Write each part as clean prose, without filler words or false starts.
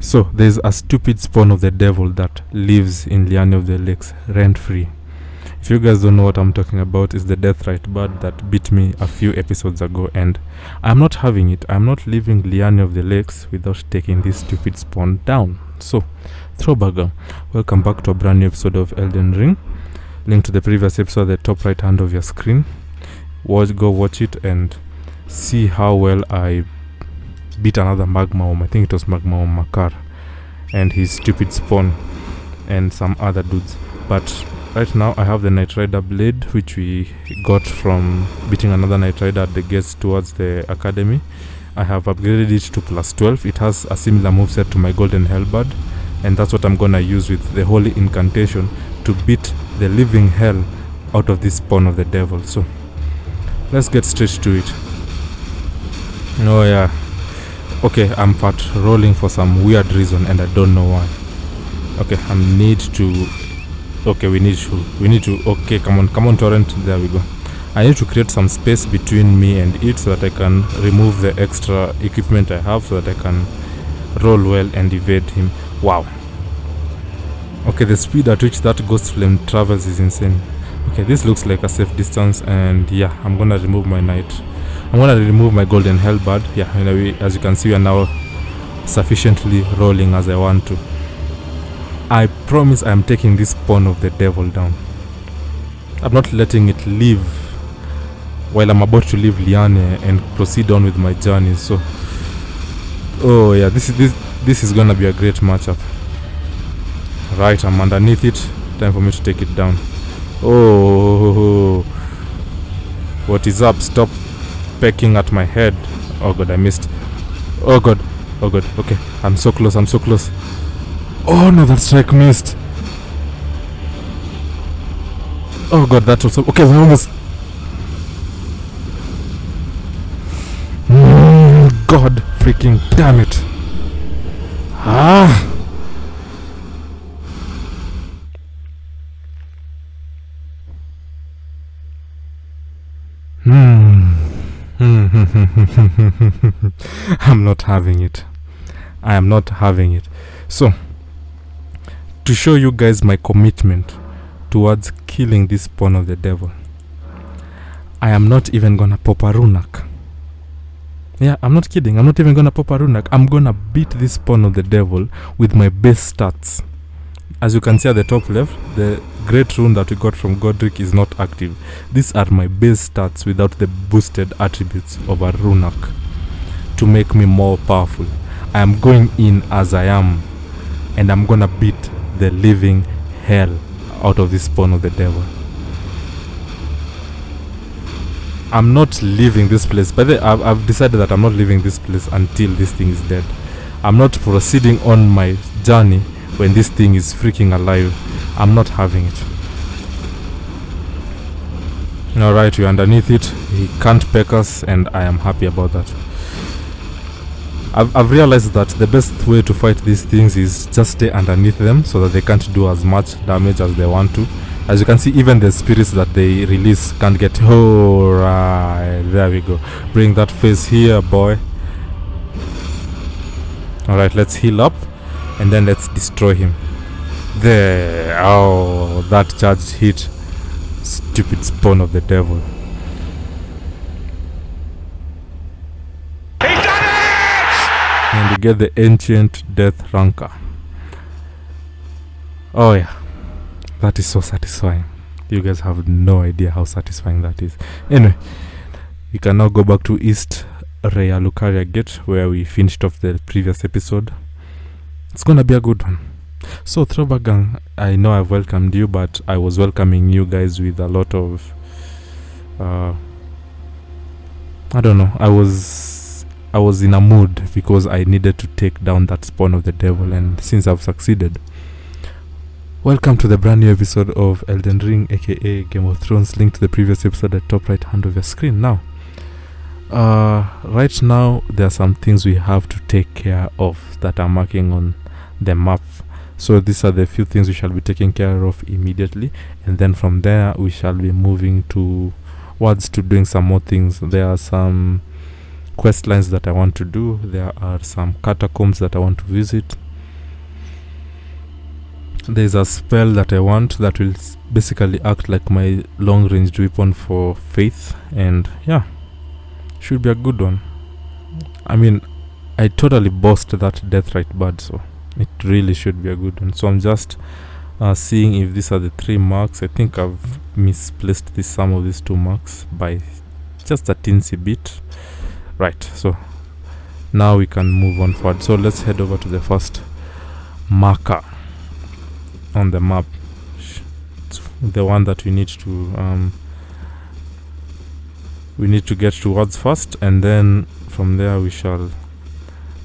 So there's a stupid spawn of the devil that lives in Liane of the Lakes rent free. If you guys don't know what I'm talking about, it's the Deathrite bird that beat me a few episodes ago, and I'm not having it. I'm not leaving Liane of the Lakes without taking this stupid spawn down. So, Throwbagger, welcome back to a brand new episode of Elden Ring. Link to the previous episode at the top right hand of your screen. Go watch it and see how well I beat another Magma. I think it was Magma Makar and his stupid spawn and some other dudes. But right now I have the Knight Rider blade, which we got from beating another Knight Rider at the gates towards the academy. I have upgraded it to plus 12. It has a similar moveset to my golden halberd, and that's what I'm gonna use with the holy incantation to beat the living hell out of this spawn of the devil. So let's get straight to it. Oh yeah. Okay, I'm rolling for some weird reason and I don't know why. Okay, we need to, okay, come on torrent, there we go. I need to create some space between me and it so that I can remove the extra equipment I have so that I can roll well and evade him. Wow. Okay, the speed at which that ghost flame travels is insane. Okay, this looks like a safe distance, and yeah, I'm gonna remove my knight. I'm gonna remove my golden halberd. Yeah, as you can see, we are now sufficiently rolling as I want to. I promise I am taking this spawn of the devil down. I'm not letting it live while I'm about to leave Liane and proceed on with my journey. So, oh yeah, this is gonna be a great matchup. Right, I'm underneath it. Time for me to take it down. Oh, what is up? Stop pecking at my head. Oh god, I missed. Oh god. Okay, I'm so close. Oh no, that strike missed. Oh god, that also. Okay, we're almost. God freaking damn it. I'm not having it. I am not having it. So, to show you guys my commitment towards killing this spawn of the devil, I am not even gonna pop a runak. Yeah, I'm not kidding. I'm not even gonna pop a runak. I'm gonna beat this spawn of the devil with my base stats. As you can see at the top left, the great rune that we got from Godric is not active. These are my base stats without the boosted attributes of a runak to make me more powerful. I am going in as I am, and I'm gonna beat the living hell out of this spawn of the devil. I'm not leaving this place. By the way, I've decided that I'm not leaving this place until this thing is dead. I'm not proceeding on my journey when this thing is freaking alive. I'm not having it. Alright, we're underneath it. He can't peck us, and I am happy about that. I've realized that the best way to fight these things is just stay underneath them so that they can't do as much damage as they want to. As you can see, even the spirits that they release can't get. Alright, there we go. Bring that face here, boy. Alright, let's heal up and then let's destroy him. There. Oh, that charge hit. Stupid spawn of the devil. And you get the ancient death ranker. Oh yeah, that is so satisfying. You guys have no idea how satisfying that is. Anyway, we can now go back to East Raya Lucaria Gate, where we finished off the previous episode. It's gonna be a good one. So Throwback Gang, I know I've welcomed you, but I was welcoming you guys with a lot of I don't know, I was in a mood because I needed to take down that spawn of the devil, and since I've succeeded, welcome to the brand new episode of Elden Ring, aka Game of Thrones. Link to the previous episode at the top right hand of your screen. Now, right now there are some things we have to take care of that are marking on the map. So these are the few things we shall be taking care of immediately, and then from there we shall be moving towards to doing some more things. There are some quest lines that I want to do. There are some catacombs that I want to visit. there's a spell that I want that will basically act like my long ranged weapon for faith, and yeah, should be a good one. I mean, I totally bossed that Deathrite bird, so it really should be a good one. So I'm just seeing if these are the 3 marks. I think I've misplaced some of these 2 marks by just a teensy bit. Right, so now we can move on forward. So let's head over to the first marker on the map, the one that we need to get towards first, and then from there we shall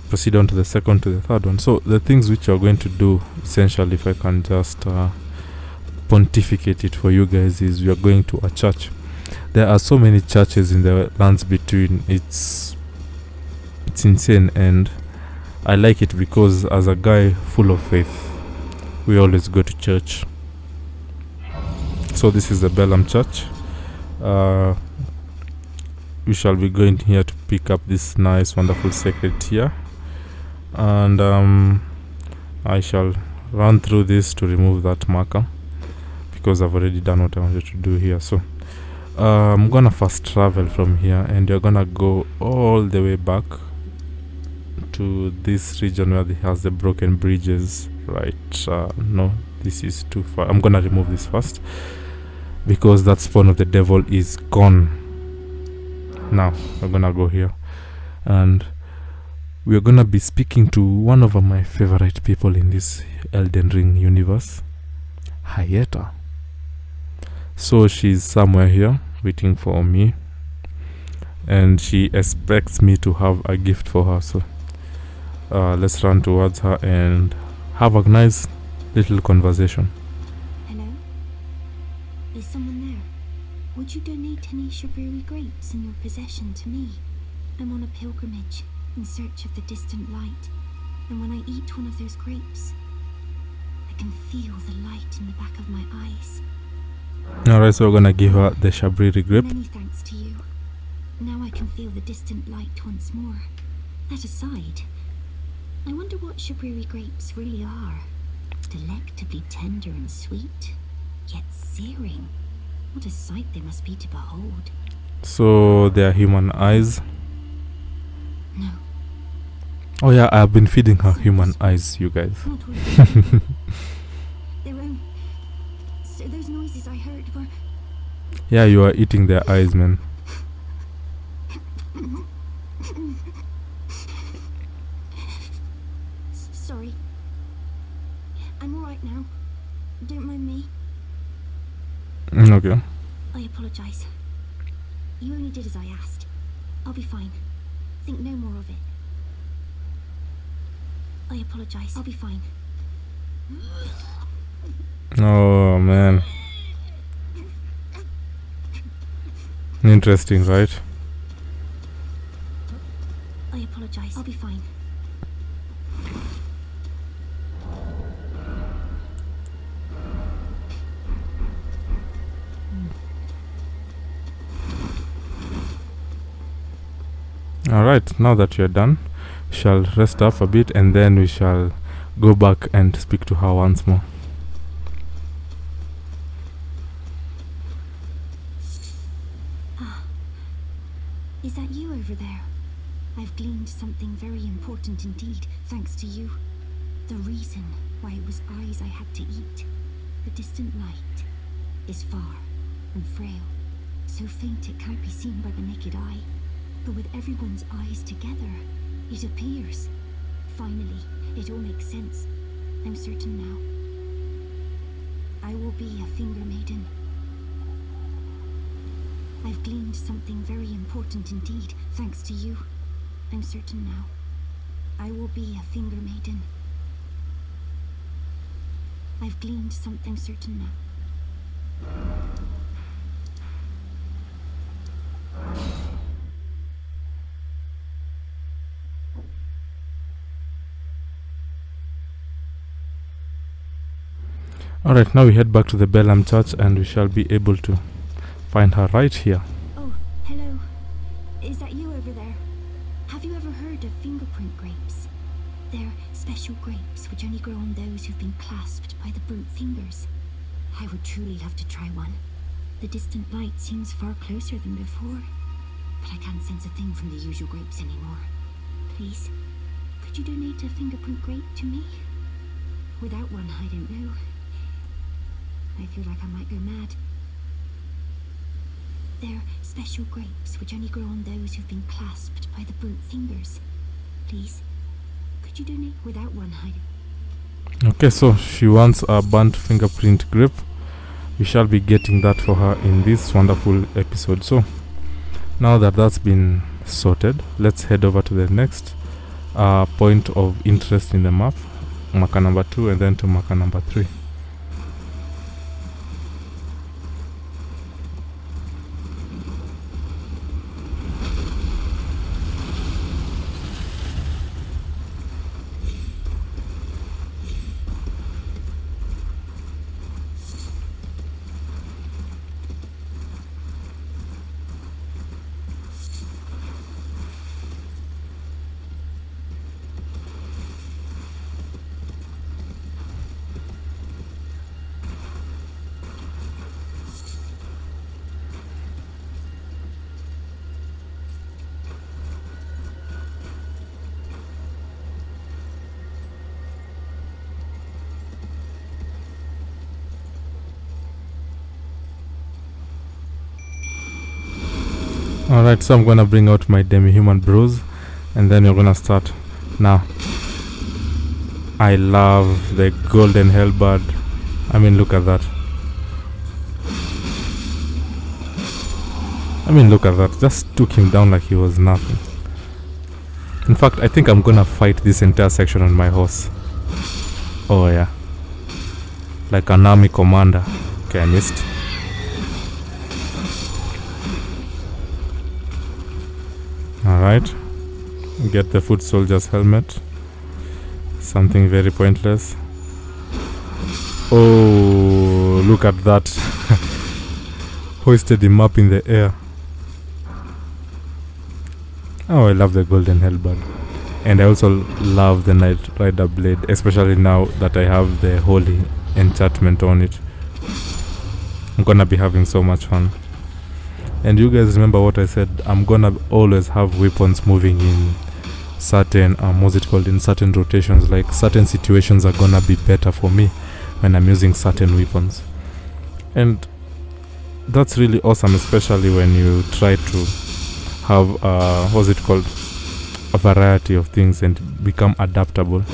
proceed on to the second, to the third one. So the things which you're going to do, essentially, if I can just pontificate it for you guys, is we are going to a church. There are so many churches in the lands between. It's insane, and I like it because as a guy full of faith, we always go to church. So this is the Bellum Church. We shall be going here to pick up this nice, wonderful sacred tear, and I shall run through this to remove that marker because I've already done what I wanted to do here. So I'm gonna first travel from here, and you're gonna go all the way back to this region where it has the broken bridges, right? No, this is too far. I'm gonna remove this first because that spawn of the devil is gone. Now we're gonna go here, and we're gonna be speaking to one of my favorite people in this Elden Ring universe, Hayeta. So she's somewhere here waiting for me, and she expects me to have a gift for her. So let's run towards her and have a nice little conversation. Hello? Is someone there? Would you donate any sugary grapes in your possession to me? I'm on a pilgrimage in search of the distant light, and when I eat one of those grapes, I can feel the light in the back of my eyes. Alright, so we're gonna give her the Shabriri grape. Many thanks to you. Now I can feel the distant light once more. That aside, I wonder what Shabriri grapes really are. Delectably tender and sweet, yet searing. What a sight they must be to behold. So they are human eyes. No. Oh yeah, I've been feeding her human eyes, you guys. Not all their own. So those noises I heard were... Yeah, you are eating their eyes, man. Sorry. I'm alright now. Don't mind me. Okay. I apologize. You only did as I asked. I'll be fine. Think no more of it. I apologize. I'll be fine. Oh man. Interesting, right? I apologize. I'll be fine. Alright, now that you're done, we shall rest up a bit, and then we shall go back and speak to her once more. Ah, is that you over there? I've gleaned something very important indeed, thanks to you. The reason why it was eyes I had to eat. The distant light is far and frail, so faint it can't be seen by the naked eye. But with everyone's eyes together, it appears. Finally, it all makes sense. I'm certain now. I will be a finger maiden. I've gleaned something very important indeed, thanks to you. I'm certain now. I will be a finger maiden. I've gleaned something certain now. Alright, now we head back to the Bellum Church, and we shall be able to find her right here. Oh, hello. Is that you over there? Have you ever heard of fingerprint grapes? They're special grapes which only grow on those who've been clasped by the brute fingers. I would truly love to try one. The distant light seems far closer than before, but I can't sense a thing from the usual grapes anymore. Please, could you donate a fingerprint grape to me? Without one, I don't know. I feel like I might go mad. They're special grapes which only grow on those who've been clasped by the brute fingers. Please, could you donate? Without one, I... Okay, so she wants a burnt fingerprint grip. We shall be getting that for her in this wonderful episode. So now that that's been sorted, let's head over to the next point of interest in the map, marker number 2, and then to marker number 3. Alright, so I'm gonna bring out my demi-human bros, and then we're gonna start now. I love the golden halberd. I mean, look at that. Just took him down like he was nothing. In fact, I think I'm gonna fight this entire section on my horse. Oh yeah, like an army commander. Okay, I missed. Alright, get the foot soldier's helmet. Something very pointless. Oh, look at that. Hoisted him up in the air. Oh, I love the golden halberd. And I also love the Knight Rider blade, especially now that I have the holy enchantment on it. I'm gonna be having so much fun. And you guys remember what I said, I'm gonna always have weapons moving in certain, in certain rotations. Like certain situations are gonna be better for me when I'm using certain weapons. And that's really awesome, especially when you try to have, a variety of things and become adaptable.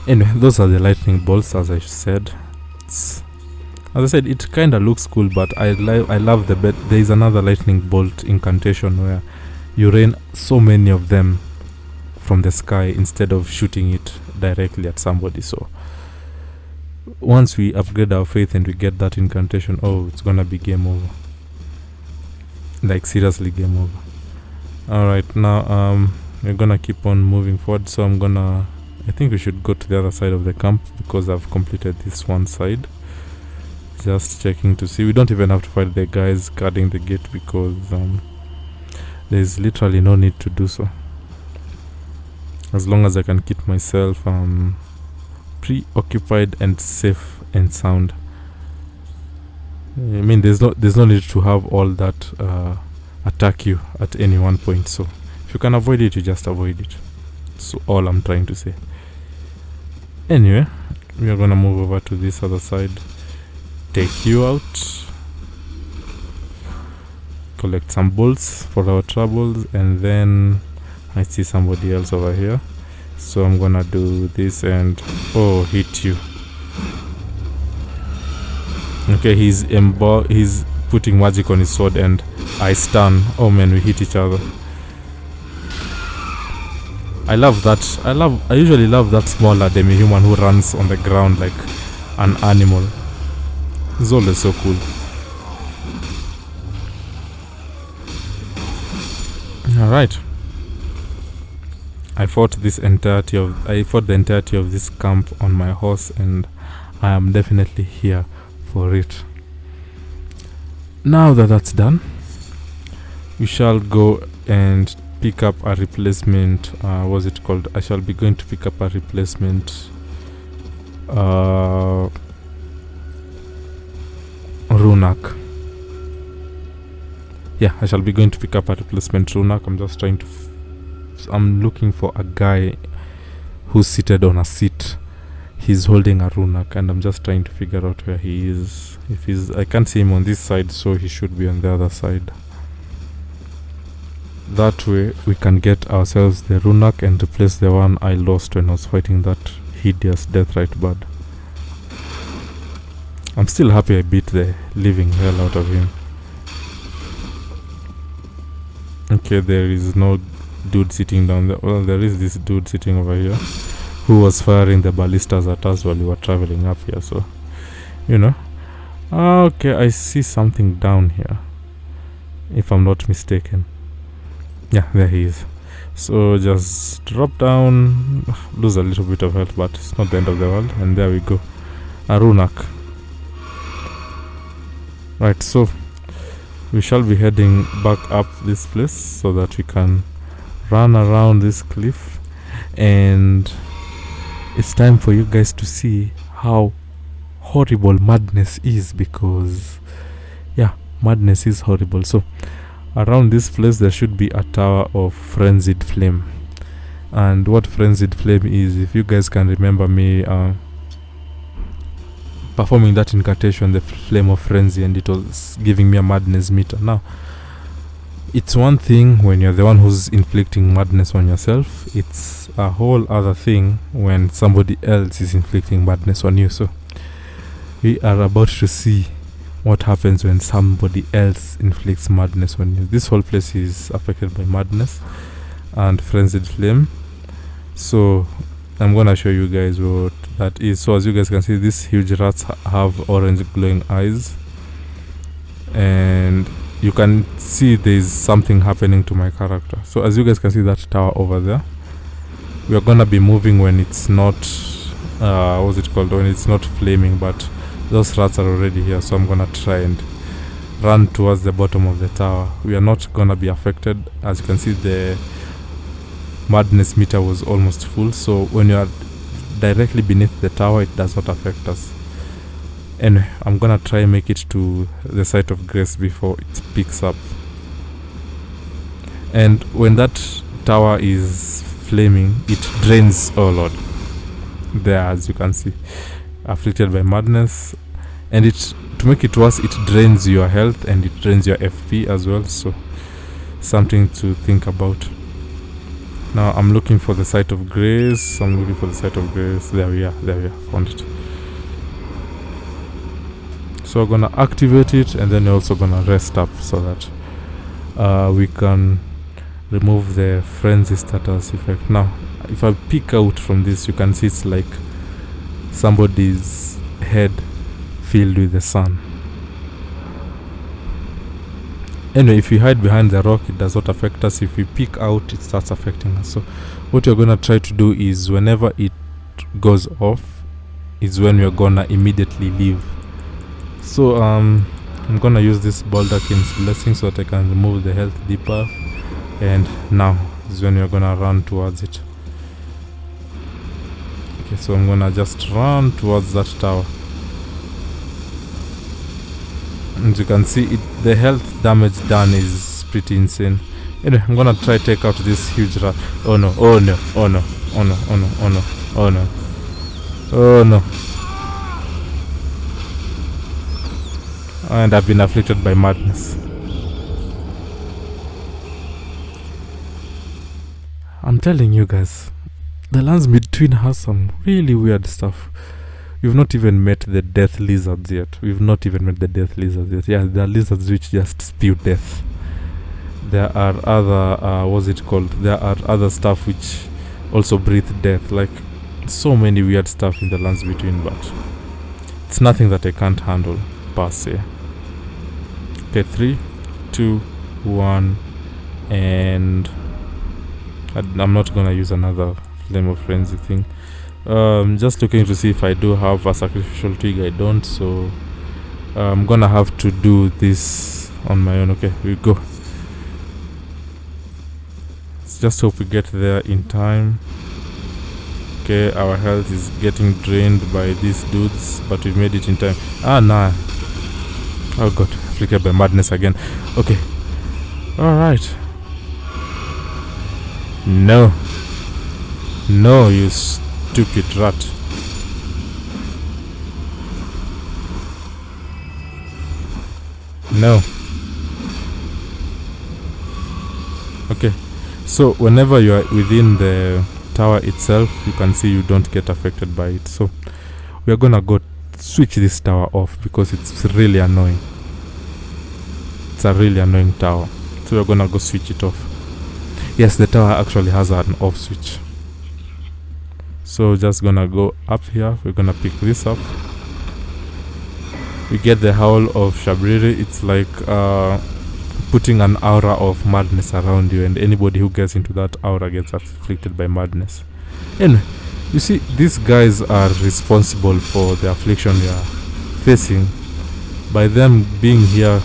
Anyway, those are the lightning bolts, as I said. As I said, it kind of looks cool, but I love the bet. There is another lightning bolt incantation where you rain so many of them from the sky instead of shooting it directly at somebody. So once we upgrade our faith and we get that incantation, oh, it's gonna be game over. Like seriously game over. Alright, now we're gonna keep on moving forward. So I think we should go to the other side of the camp because I've completed this one side. Just checking to see. We don't even have to fight the guys guarding the gate because there's literally no need to do so. As long as I can keep myself preoccupied and safe and sound. I mean, there's no need to have all that attack you at any one point. So if you can avoid it, you just avoid it. That's all I'm trying to say. Anyway, we are gonna move over to this other side. Take you out, collect some bolts for our troubles, and then I see somebody else over here, so I'm gonna do this and hit you. Okay, he's putting magic on his sword and I stun. Oh man, we hit each other. I usually love that smaller demi-human who runs on the ground like an animal. It's always so cool. Alright. I fought the entirety of this camp on my horse, and I am definitely here for it. Now that that's done, we shall go and pick up a replacement. What's it called? I shall be going to pick up a replacement Runak. Yeah, I shall be going to pick up a replacement Runak. I'm just trying to I'm looking for a guy who's seated on a seat. He's holding a Runak, and I'm just trying to figure out where he is. If he's, I can't see him on this side, so he should be on the other side. That way we can get ourselves the Runak and replace the one I lost when I was fighting that hideous Deathrite bird. I'm still happy I beat the living hell out of him. Okay, there is no dude sitting down there. Well, there is this dude sitting over here who was firing the ballistas at us while we were traveling up here, so you know. Okay, I see something down here, if I'm not mistaken. Yeah, there he is. So just drop down, lose a little bit of health, but it's not the end of the world. And there we go, a Runak. Right, so we shall be heading back up this place so that we can run around this cliff, and it's time for you guys to see how horrible madness is, because yeah, madness is horrible. So around this place there should be a tower of frenzied flame, and what frenzied flame is, if you guys can remember me performing that incantation, the flame of frenzy, and it was giving me a madness meter. Now it's one thing when you're the one who's inflicting madness on yourself, it's a whole other thing when somebody else is inflicting madness on you. So we are about to see what happens when somebody else inflicts madness on you. This whole place is affected by madness and frenzied flame, so I'm gonna show you guys what that is. So as you guys can see, these huge rats have orange glowing eyes, and you can see there's something happening to my character. So as you guys can see that tower over there, we are gonna be moving when it's not what's it called, when it's not flaming, but those rats are already here. So I'm gonna try and run towards the bottom of the tower. We are not gonna be affected. As you can see, the madness meter was almost full, so when you are directly beneath the tower, it does not affect us. Anyway, I'm gonna try and make it to the site of grace before it picks up. And when that tower is flaming, it drains, oh lord, there, as you can see, afflicted by madness. And it, to make it worse, it drains your health and it drains your FP as well, so something to think about. Now I'm looking for the site of grace. There we are, found it. So we're gonna activate it, and then we're also gonna rest up so that we can remove the frenzy status effect. Now if I peek out from this, you can see it's like somebody's head filled with the sun. Anyway, if we hide behind the rock, it does not affect us. If we peek out, it starts affecting us. So what you're gonna try to do is, whenever it goes off is when we're gonna immediately leave. So I'm gonna use this Baldakin's blessing so that I can remove the health debuff, and now is when we're gonna run towards it. Okay, so I'm gonna just run towards that tower. And you can see it, the health damage done is pretty insane. Anyway, I'm gonna try take out this huge rat. Oh no, oh no, oh no, oh no, oh no, oh no, oh no, oh no. And I've been afflicted by madness. I'm telling you guys, the lands between has some really weird stuff. We've not even met the death lizards yet. Yeah, there are lizards which just spew death. There are other, what's it called? There are other stuff which also breathe death. Like, so many weird stuff in the lands between, but it's nothing that I can't handle per se. Okay, 3, 2, 1, and I'm not gonna use another flame of frenzy thing. Just looking to see if I do have a sacrificial twig. I don't, so I'm gonna have to do this on my own. Okay, we go. Let's just hope we get there in time. Okay, our health is getting drained by these dudes, but we made it in time. Ah, nah. Oh god, afflicted by madness again. Okay. Alright. No. No, you stupid rat. No. Okay. So whenever you are within the tower itself, you can see you don't get affected by it. So we are gonna go switch this tower off because it's really annoying. It's a really annoying tower. So we're gonna go switch it off. Yes, the tower actually has an off switch. So just gonna go up here. We're gonna pick this up. We get the Howl of Shabriri. It's like putting an aura of madness around you, and anybody who gets into that aura gets afflicted by madness. And you see, these guys are responsible for the affliction you are facing. By them being here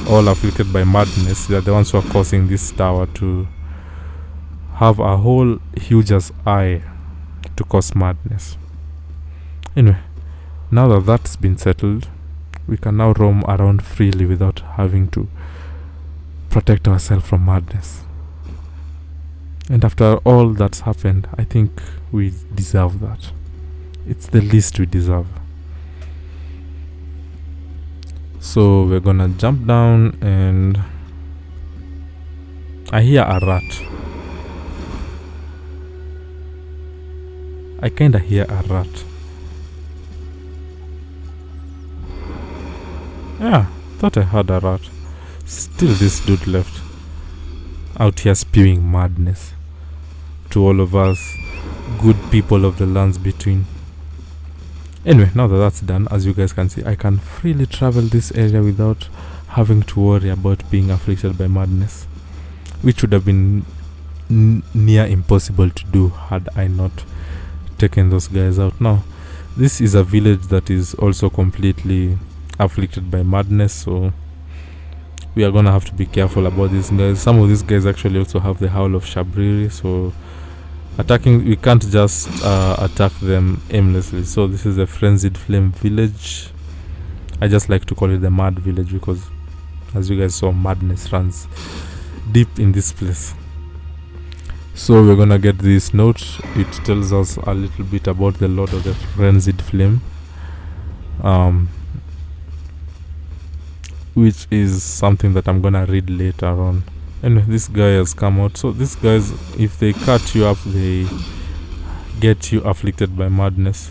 all afflicted by madness, they are the ones who are causing this tower to have a whole huge as eye to cause madness. Anyway, now that that's been settled, we can now roam around freely without having to protect ourselves from madness. And after all that's happened, I think we deserve that. It's the least we deserve. So we're gonna jump down, and I hear a rat. I kinda hear a rat. Yeah, thought I heard a rat. Still this dude left. Out here spewing madness to all of us good people of the lands between. Anyway, now that that's done, as you guys can see, I can freely travel this area without having to worry about being afflicted by madness, which would have been near impossible to do had I not taken those guys out. Now, this is a village that is also completely afflicted by madness, so we are gonna have to be careful about these guys. Some of these guys actually also have the Howl of Shabriri, so we can't just attack them aimlessly. So this is the Frenzied Flame village. I just like to call it the Mad village because, as you guys saw, madness runs deep in this place. So we're gonna get this note. It tells us a little bit about the Lord of the Frenzied Flame, which is something that I'm gonna read later on. And this guy has come out. So these guys, if they cut you up, they get you afflicted by madness,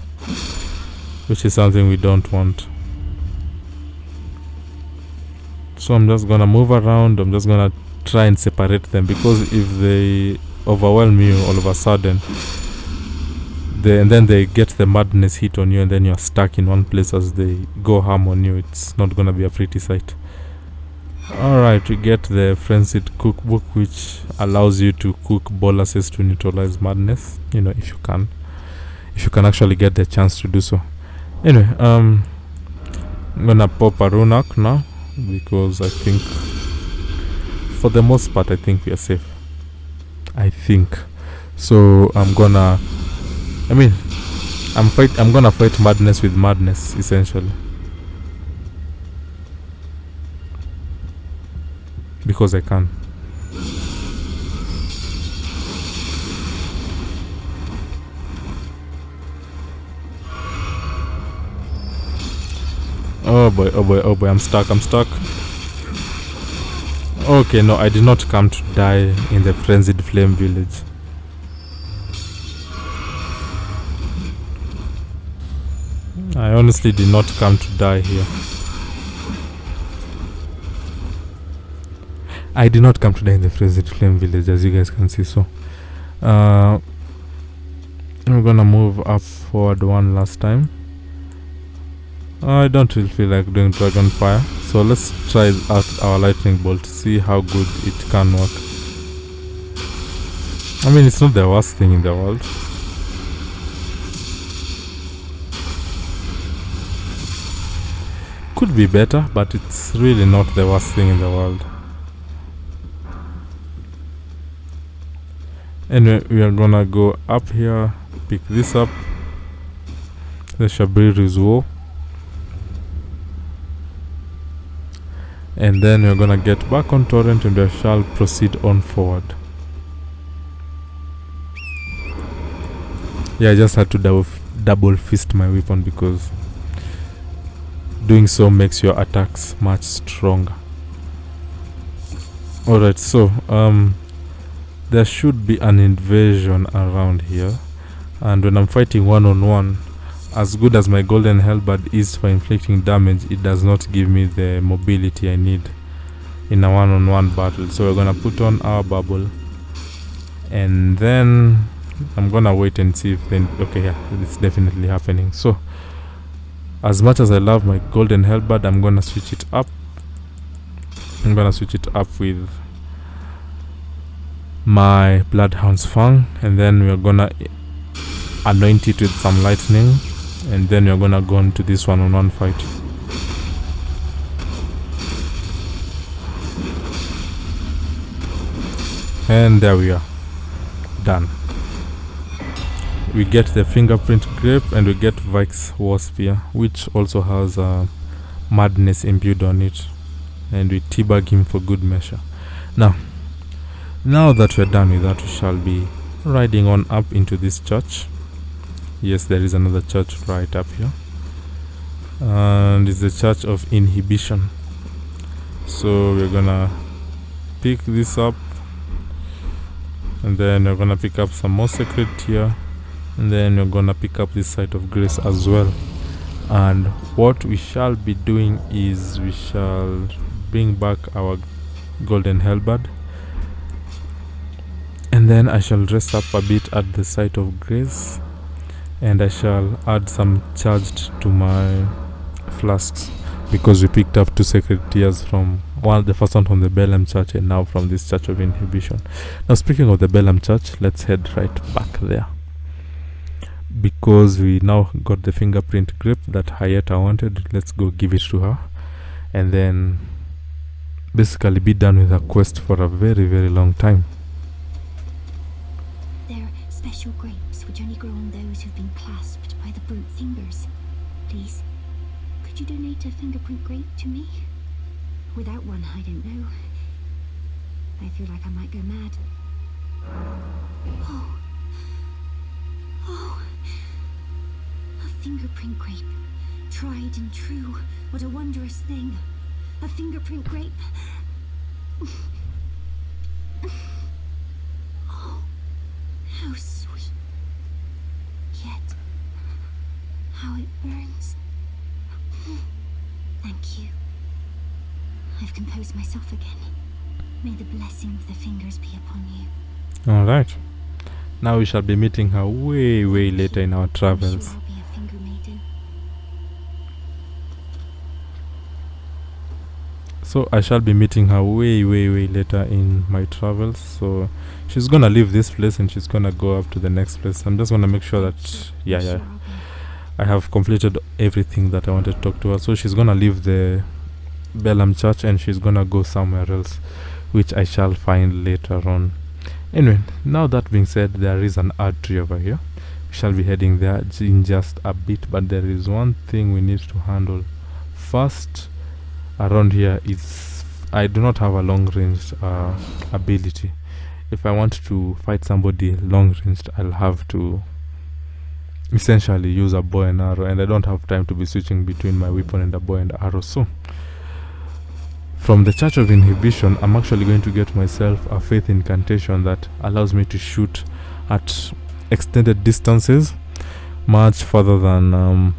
which is something we don't want. So I'm just gonna move around. I'm just gonna try and separate them, because if they overwhelm you all of a sudden, and then they get the madness hit on you, and then you're stuck in one place as they go ham on you, it's not gonna be a pretty sight. Alright, we get the Frenzied Cookbook, which allows you to cook boluses to neutralize madness, if you can actually get the chance to do so. Anyway, I'm gonna pop a Runak now, because I think for the most part I think we are safe. I think so. I'm gonna fight madness with madness, essentially, because I can. Oh boy, I'm stuck. Okay, no, I did not come to die in the Frenzied Flame village. I honestly did not come to die here. I did not come to die in the Frenzied Flame village, as you guys can see. So I'm gonna move up forward one last time. I don't really feel like doing Dragon Fire, so let's try out our Lightning Bolt to see how good it can work. It's not the worst thing in the world. Could be better, but it's really not the worst thing in the world. Anyway, we are gonna go up here, pick this up, the Shabriri's War, and then we're gonna get back on Torrent and we shall proceed on forward. Yeah, I just had to double fist my weapon because doing so makes your attacks much stronger. Alright, so there should be an invasion around here, and when I'm fighting one-on-one, as good as my golden halberd is for inflicting damage, it does not give me the mobility I need in a one-on-one battle. So we're gonna put on our bubble, and then I'm gonna wait and see if then okay, yeah, it's definitely happening. So as much as I love my golden halberd, I'm gonna switch it up. I'm gonna switch it up with my Bloodhound's Fang, and then we're gonna anoint it with some lightning, and then we're gonna go into this one-on-one fight. And there we are, done. We get the fingerprint grape and we get Vike's War Spear, which also has madness imbued on it, and we teabag him for good measure. Now that we're done with that, we shall be riding on up into this church. Yes, there is another church right up here, and it's the Church of Inhibition. So we're gonna pick this up, and then we're gonna pick up some more sacred tier, and then we're gonna pick up this site of grace as well. And what we shall be doing is we shall bring back our golden halberd, and then I shall rest up a bit at the site of grace, and I shall add some charged to my flasks, because we picked up 2 sacred tears from the first one from the Bellem Church, and now from this Church of Inhibition. Now, speaking of the Bellem Church, let's head right back there, because we now got the fingerprint grip that Hayeta wanted. Let's go give it to her, and then basically be done with her quest for a very, very long time. They're special grapes which only grow on those who've been clasped by the brute fingers. Please, could you donate a fingerprint grape to me? Without one, I don't know. I feel like I might go mad. Oh, a fingerprint grape. Tried and true. What a wondrous thing. A fingerprint grape. Oh, how sweet. Yet, how it burns. Thank you. I've composed myself again. May the blessing of the fingers be upon you. Alright. Now we shall be meeting her way later in our travels. I'm sure I'll be a finger maiden. So I shall be meeting her way later in my travels. So she's gonna leave this place and she's gonna go up to the next place. I'm just gonna make sure that I have completed everything that I wanted to talk to her. So she's gonna leave the Bellem Church and she's gonna go somewhere else, which I shall find later on. Anyway, now that being said, there is an artery over here. We shall be heading there in just a bit, but there is one thing we need to handle first. Around here is I do not have a long range ability. If I want to fight somebody long ranged, I'll have to essentially use a bow and arrow, and I don't have time to be switching between my weapon and a bow and arrow. So from the Church of Inhibition, I'm actually going to get myself a faith incantation that allows me to shoot at extended distances, much further than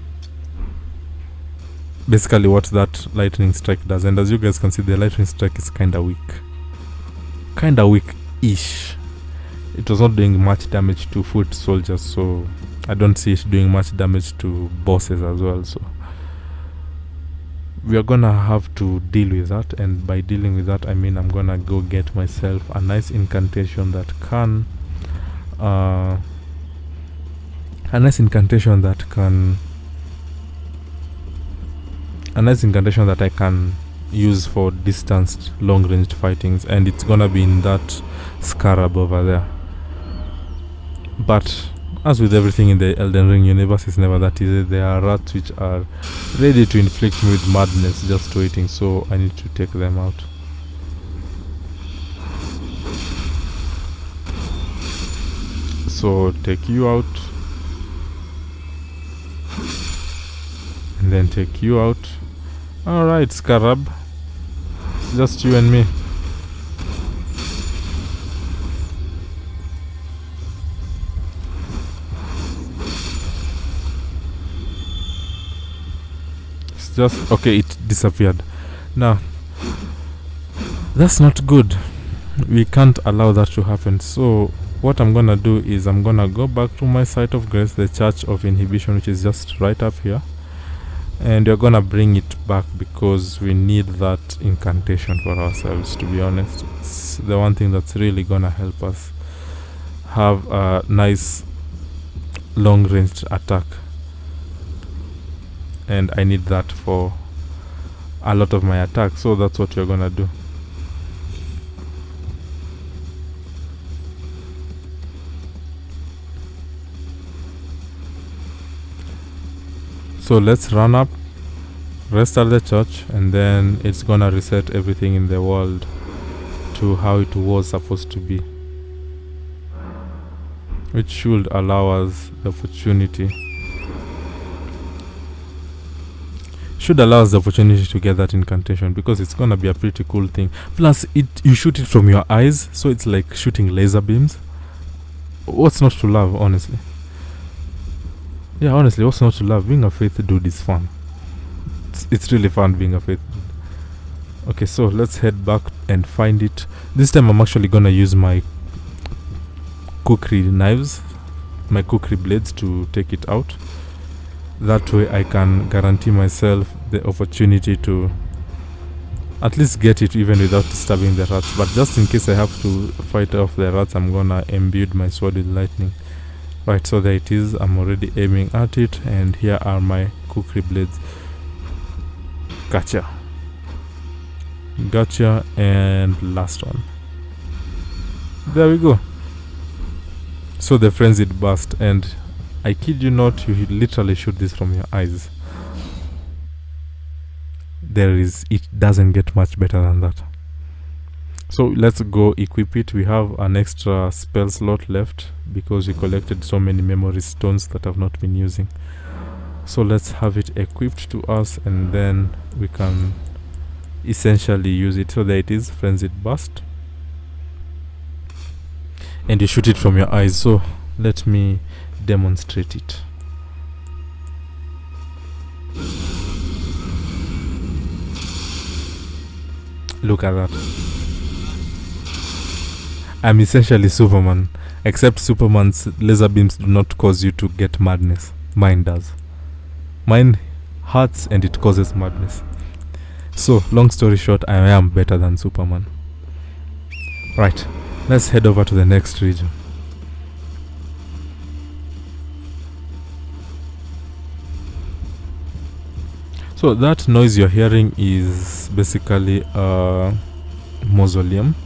basically what that lightning strike does. And as you guys can see, the lightning strike is kinda weak-ish. It was not doing much damage to foot soldiers, so I don't see it doing much damage to bosses as well. So we are gonna have to deal with that, and by dealing with that I mean I'm gonna go get myself a nice incantation that can I can use for distanced long-ranged fightings, and it's gonna be in that scarab over there. But as with everything in the Elden Ring universe, it's never that easy. There are rats which are ready to inflict me with madness just waiting, so I need to take them out. So take you out, and then take you out. Alright, Scarab, it's just you and me. It's just okay, it disappeared. Now that's not good. We can't allow that to happen. So what I'm gonna do is I'm gonna go back to my site of grace, the Church of Inhibition, which is just right up here, and we're gonna bring it back because we need that incantation for ourselves. To be honest, it's the one thing that's really gonna help us have a nice long-range attack, and I need that for a lot of my attacks, so that's what we're gonna do. So let's run up, restart the church, and then it's gonna reset everything in the world to how it was supposed to be, which should allow us the opportunity to get that incantation, because it's gonna be a pretty cool thing. Plus you shoot it from your eyes, so it's like shooting laser beams. What's not to love, honestly? Yeah, honestly, what's not to love? Being a faith dude is fun. It's really fun being a faith dude. Okay, so let's head back and find it. This time I'm actually gonna use my cookery knives, my cookery blades, to take it out. That way I can guarantee myself the opportunity to at least get it even without disturbing the rats. But just in case I have to fight off the rats, I'm gonna imbue my sword with lightning. Right, so there it is. I'm already aiming at it, and here are my cookery blades. Gotcha, and last one. There we go. So the frenzied burst, and I kid you not, you literally shoot this from your eyes. It doesn't get much better than that. So let's go equip it. We have an extra spell slot left because we collected so many memory stones that I've not been using. So let's have it equipped to us, and then we can essentially use it. So there it is, frenzied burst, and you shoot it from your eyes. So let me demonstrate it. Look at that. I'm essentially Superman, except Superman's laser beams do not cause you to get madness. Mine does. Mine hurts and it causes madness. So, long story short, I am better than Superman. Right, let's head over to the next region. So that noise you're hearing is basically a mausoleum.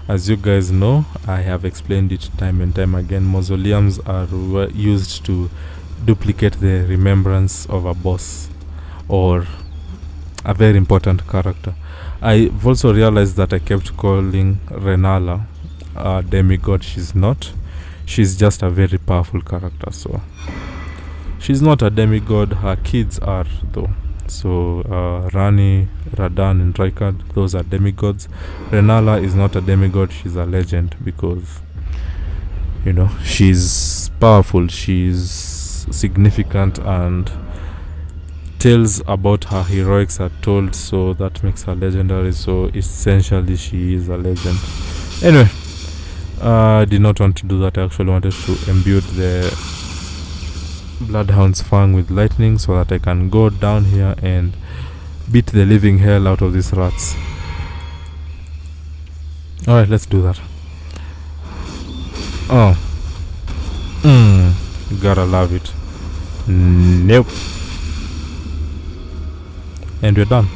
As you guys know, I have explained it time and time again, mausoleums are used to duplicate the remembrance of a boss or a very important character. I've also realized that I kept calling Renala a demigod. She's not. She's just a very powerful character. So she's not a demigod. Her kids are, though. So Rani, Radan, and Raikard, those are demigods. Renala is not a demigod, she's a legend because, you know, she's powerful, she's significant, and tales about her heroics are told, so that makes her legendary. So essentially she is a legend. Anyway, I did not want to do that. I actually wanted to imbue the Bloodhound's Fang with lightning so that I can go down here and beat the living hell out of these rats. Alright, let's do that. Oh. Gotta love it. Nope. And we're done.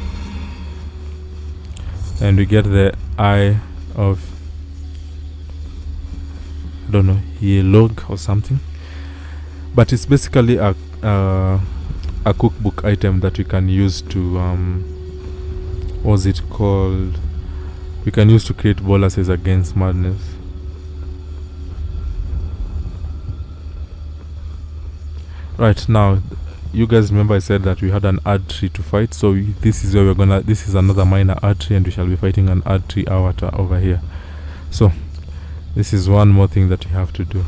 And we get the eye of I don't know, log or something. But it's basically a cookbook item that we can use to what's it called? We can use to create boluses against madness. Right now, you guys remember I said that we had an ad tree to fight, so this is where we're gonna. This is another minor ad tree, and we shall be fighting an ad tree avatar over here. So this is one more thing that we have to do.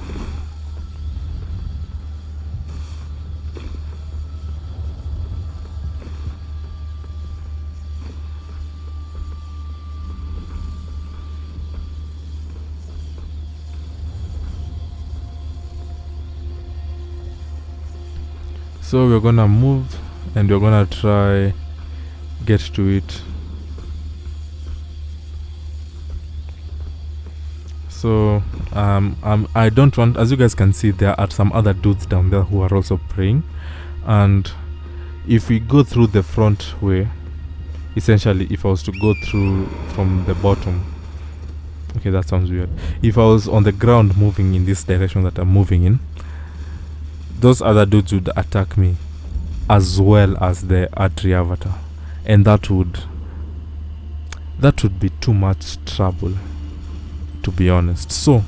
So we're gonna move and we're gonna try get to it. So I don't want, as you guys can see, there are some other dudes down there who are also praying, and if we go through the front way, essentially if I was to go through from the bottom, okay, that sounds weird. If I was on the ground moving in this direction that I'm moving in, those other dudes would attack me as well as the artery avatar, and that would be too much trouble, to be honest. So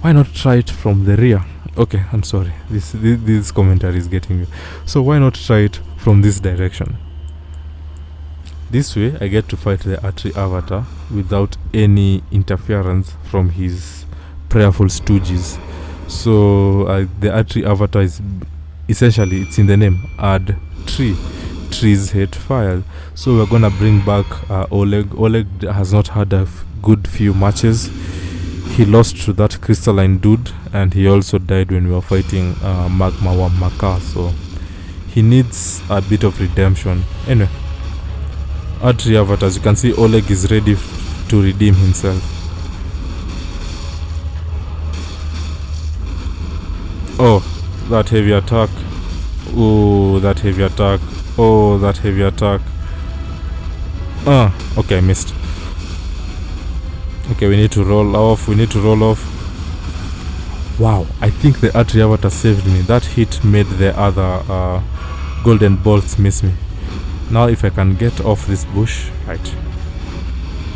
why not try it from the rear? Okay, I'm sorry, this commentary is getting me. So why not try it from this direction? This way I get to fight the artery avatar without any interference from his prayerful stooges. So the artery avatar is essentially, it's in the name, add tree. Trees hate fire. So we're gonna bring back Oleg. Oleg has not had a good few matches. He lost to that crystalline dude, and he also died when we were fighting Magma Wamaka. So he needs a bit of redemption. Anyway, artery avatar, as you can see, Oleg is ready to redeem himself. Oh, that heavy attack. Oh, that heavy attack. Oh, that heavy attack. Okay, I missed. Okay, we need to roll off. Wow, I think the artery avatar saved me. That hit made the other golden bolts miss me. Now if I can get off this bush. Right.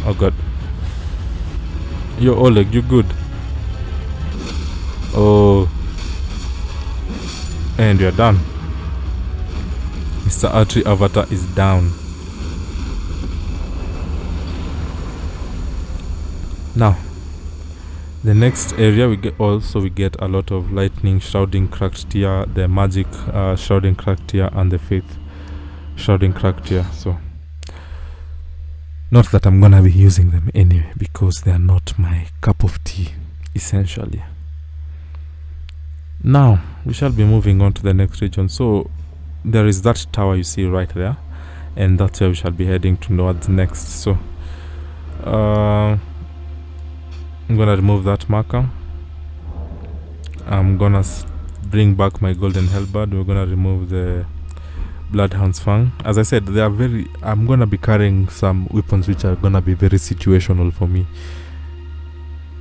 Oh god. Yo, Oleg, you good? Oh. And we are done. Mr. Artery Avatar is down. Now, the next area we get a lot of lightning shrouding cracked tear, the magic shrouding cracked tear, and the faith shrouding cracked tear. So, not that I'm gonna be using them anyway, because they are not my cup of tea, essentially. Now we shall be moving on to the next region. So there is that tower you see right there, and that's where we shall be heading towards next. So I'm gonna remove that marker. I'm gonna bring back my golden halberd. We're gonna remove the bloodhound's fang. As I said, they are very, I'm gonna be carrying some weapons which are gonna be very situational for me.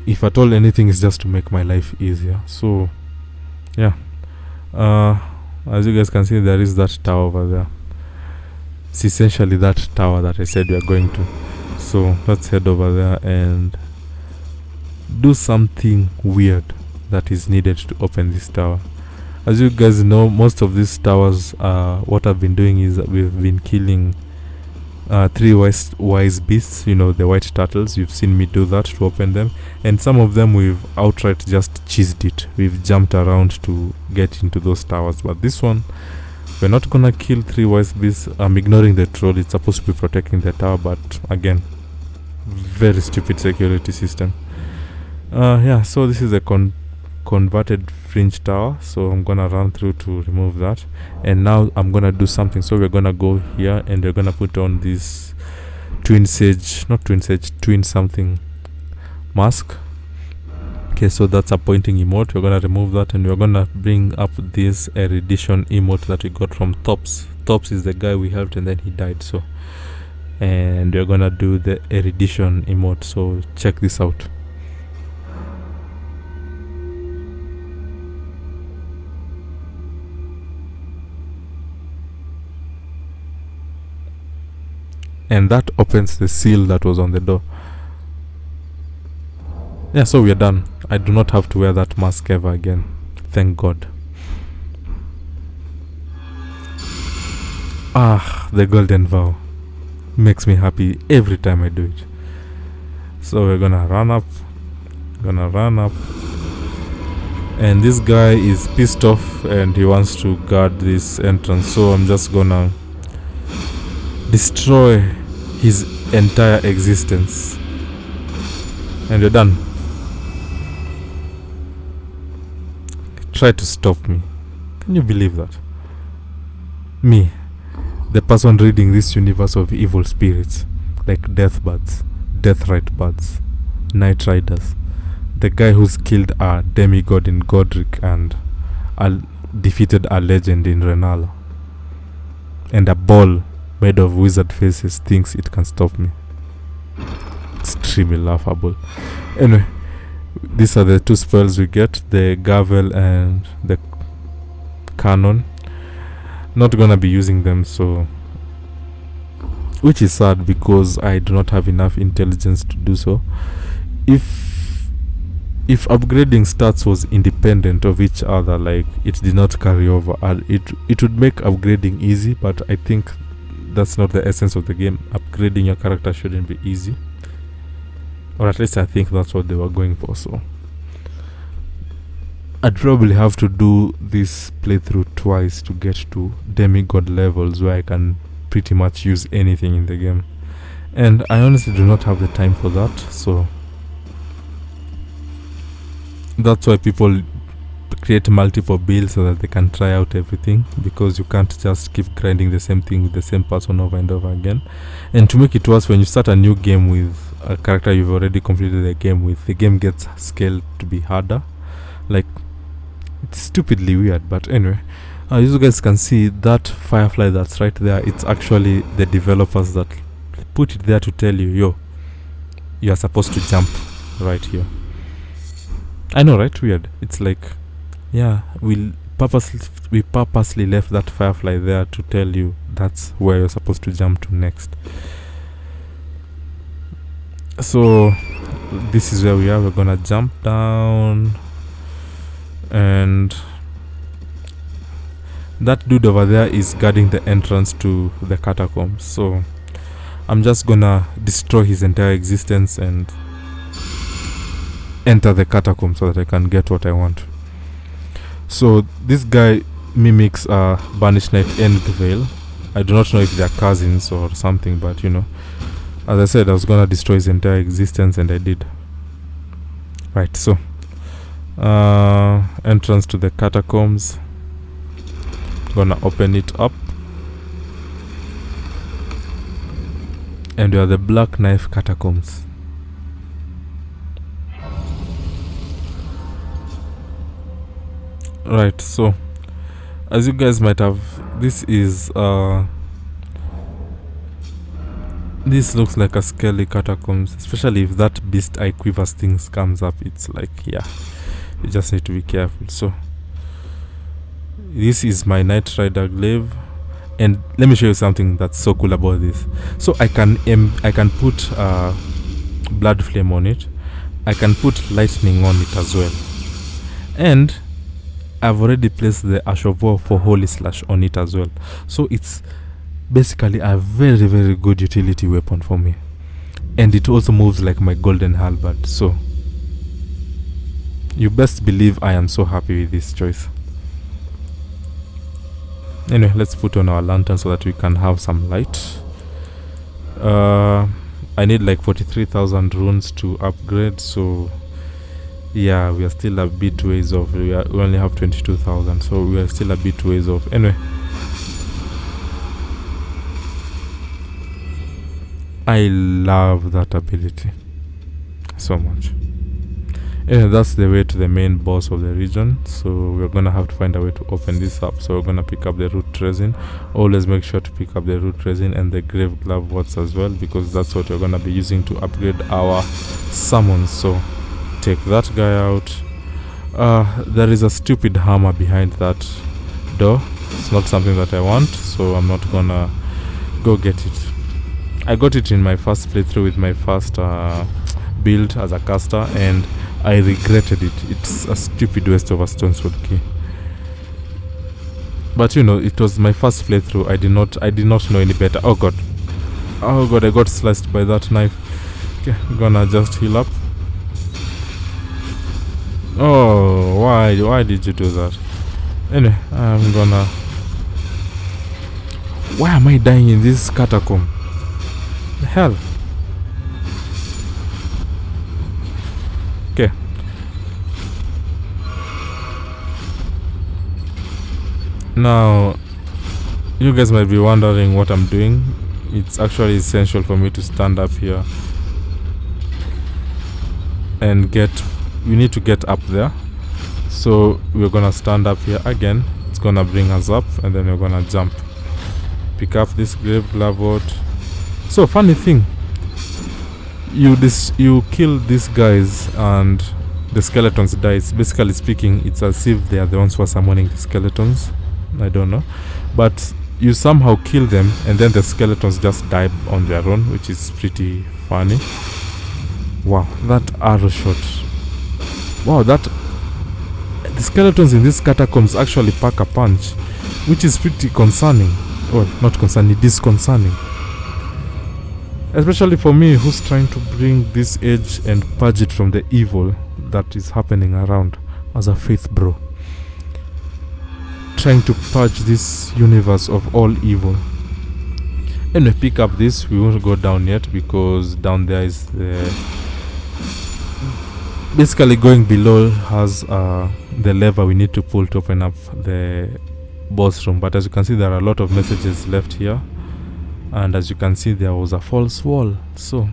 If at all anything, is just to make my life easier. So yeah, as you guys can see, there is that tower over there. It's essentially that tower that I said we are going to. So let's head over there and do something weird that is needed to open this tower. As you guys know, most of these towers, what I've been doing is we've been killing 3 wise beasts, you know, the white turtles. You've seen me do that to open them, and some of them we've outright just cheesed it. We've jumped around to get into those towers, but this one, we're not gonna kill 3 wise beasts. I'm ignoring the troll. It's supposed to be protecting the tower, but again, very stupid security system. Yeah, so this is a converted fringe tower, so I'm gonna run through to remove that, and now I'm gonna do something. So we're gonna go here and we're gonna put on this twin something mask. Okay, so that's a pointing emote. We're gonna remove that, and we're gonna bring up this erudition emote that we got from Tops. Tops is the guy we helped and then he died. So, and we're gonna do the erudition emote. So check this out. and that opens the seal that was on the door. Yeah, so we're done. I do not have to wear that mask ever again. Thank God. The golden vow makes me happy every time I do it. So we're gonna run up. And this guy is pissed off and he wants to guard this entrance. So I'm just gonna destroy his entire existence. And we're done. Try to stop me. Can you believe that? Me, the person reading this universe of evil spirits, like deathbirds, deathrite birds, night riders, the guy who's killed a demigod in Godric and defeated a legend in Renala, and a ball made of wizard faces thinks it can stop me. Extremely laughable. Anyway, these are the two spells we get, the Gavel and the Canon. Not gonna be using them, so, which is sad because I do not have enough intelligence to do so. If upgrading stats was independent of each other, like it did not carry over, it would make upgrading easy, but I think that's not the essence of the game. Upgrading your character shouldn't be easy, or at least I think that's what they were going for. So I'd probably have to do this playthrough twice to get to demigod levels where I can pretty much use anything in the game, and I honestly do not have the time for that. So that's why people create multiple builds so that they can try out everything, because you can't just keep grinding the same thing with the same person over and over again. And to make it worse, when you start a new game with a character you've already completed the game with, the game gets scaled to be harder. Like, it's stupidly weird. But anyway, as you guys can see, that firefly that's right there, it's actually the developers that put it there to tell you, yo, you are supposed to jump right here. I know, right? Weird. It's like, yeah, we purposely left that firefly there to tell you that's where you're supposed to jump to next. So this is where we are. We're gonna jump down, and that dude over there is guarding the entrance to the catacombs. So I'm just gonna destroy his entire existence and enter the catacombs so that I can get what I want. So this guy mimics a Banished Knight Endvale. I do not know if they're cousins or something, but you know, as I said, I was gonna destroy his entire existence, and I did. Right, so entrance to the catacombs. Gonna open it up, and we are the Black Knife Catacombs. Right, so as you guys might have, this looks like a scaly catacombs, especially if that beast eye quivers things comes up. It's like, yeah, you just need to be careful. So this is my Night Rider glaive, and let me show you something that's so cool about this. So I can put blood flame on it, I can put lightning on it as well, and I've already placed the Ash of War for Holy Slash on it as well. So it's basically a very, very good utility weapon for me. And it also moves like my golden halberd. So you best believe I am so happy with this choice. Anyway, let's put on our lantern so that we can have some light. I need like 43,000 runes to upgrade, so yeah, we are still a bit ways off. We only have 22,000, so we are still a bit ways off. Anyway, I love that ability so much. Anyway, that's the way to the main boss of the region. So we're gonna have to find a way to open this up. So we're gonna pick up the root resin. Always make sure to pick up the root resin and the grave glove warts as well, because that's what we're gonna be using to upgrade our summons. So take that guy out. There is a stupid hammer behind that door. It's not something that I want, so I'm not gonna go get it. I got it in my first playthrough with my first build as a caster, and I regretted it. It's a stupid waste of a stone sword key. But you know, it was my first playthrough. I did not know any better. Oh god, I got sliced by that knife. Okay, I'm gonna just heal up. Oh, why did you do that? Anyway, I'm gonna... Why am I dying in this catacomb? The hell? Okay. Now, you guys might be wondering what I'm doing. It's actually essential for me to stand up here and we need to get up there. So we're gonna stand up here again. It's gonna bring us up, and then we're gonna jump. Pick up this grave glavot. So funny thing, you kill these guys and the skeletons die. Basically speaking, it's as if they are the ones who are summoning the skeletons. I don't know, but you somehow kill them, and then the skeletons just die on their own, which is pretty funny. Wow, that arrow shot. Wow, the skeletons in these catacombs actually pack a punch, which is pretty concerning. Well, not concerning, disconcerting. Especially for me, who's trying to bring this age and purge it from the evil that is happening around as a faith bro. Trying to purge this universe of all evil. Anyway, pick up this. We won't go down yet because down there is the... Basically going below has the lever we need to pull to open up the boss room. But as you can see, there are a lot of messages left here. And as you can see, there was a false wall. So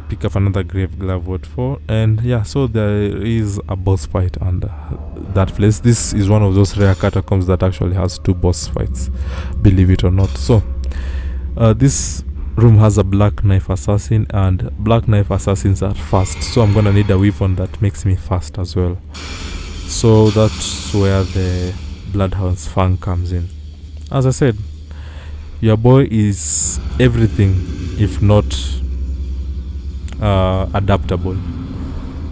pick up another grave glavot 4, and yeah, so there is a boss fight under that place. This is one of those rare catacombs that actually has 2 boss fights, believe it or not. So this room has a black knife assassin, and black knife assassins are fast, so I'm gonna need a weapon that makes me fast as well. So that's where the Bloodhound's Fang comes in. As I said, your boy is everything if not adaptable.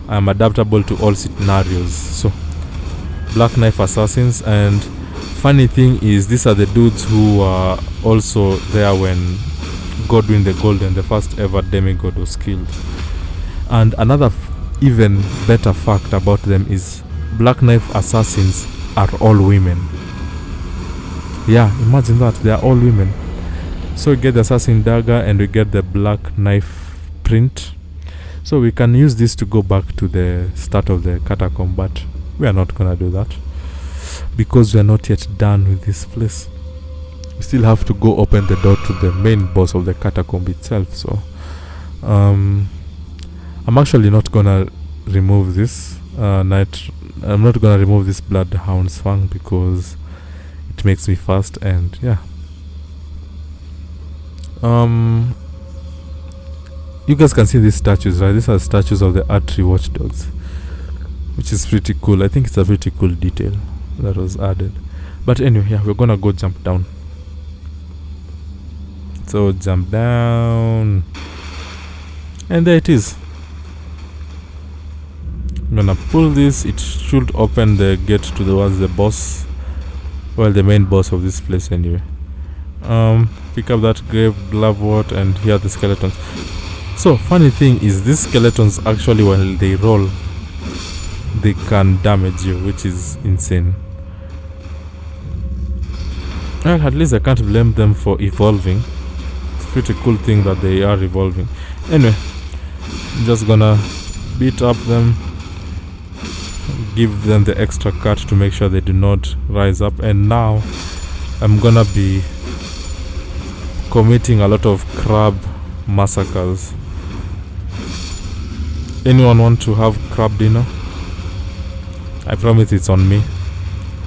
I'm adaptable to all scenarios. So black knife assassins, and funny thing is, these are the dudes who are also there when Godwin the Golden, the first ever demigod, was killed. And another even better fact about them is black knife assassins are all women. Yeah, imagine that, they are all women. So we get the assassin dagger and we get the black knife print. So we can use this to go back to the start of the catacomb, but we are not gonna do that because we are not yet done with this place. We still have to go open the door to the main boss of the catacomb itself. So I'm actually not gonna remove this I'm not gonna remove this Bloodhound's Fang because it makes me fast, and yeah. You guys can see these statues, right? These are statues of the artery watchdogs, which is pretty cool. I think it's a pretty cool detail that was added. But anyway, yeah, we're gonna go jump down. So jump down, and there it is. I'm gonna pull this. It should open the gate towards the boss, well, the main boss of this place anyway. Pick up that grave glavot, and here are the skeletons. So funny thing is, these skeletons actually, when they roll, they can damage you, which is insane. Well, at least I can't blame them for evolving. It's a pretty cool thing that they are evolving. Anyway, I'm just gonna beat up them, give them the extra cut to make sure they do not rise up. And now I'm gonna be committing a lot of crab massacres. Anyone want to have crab dinner? I promise it's on me.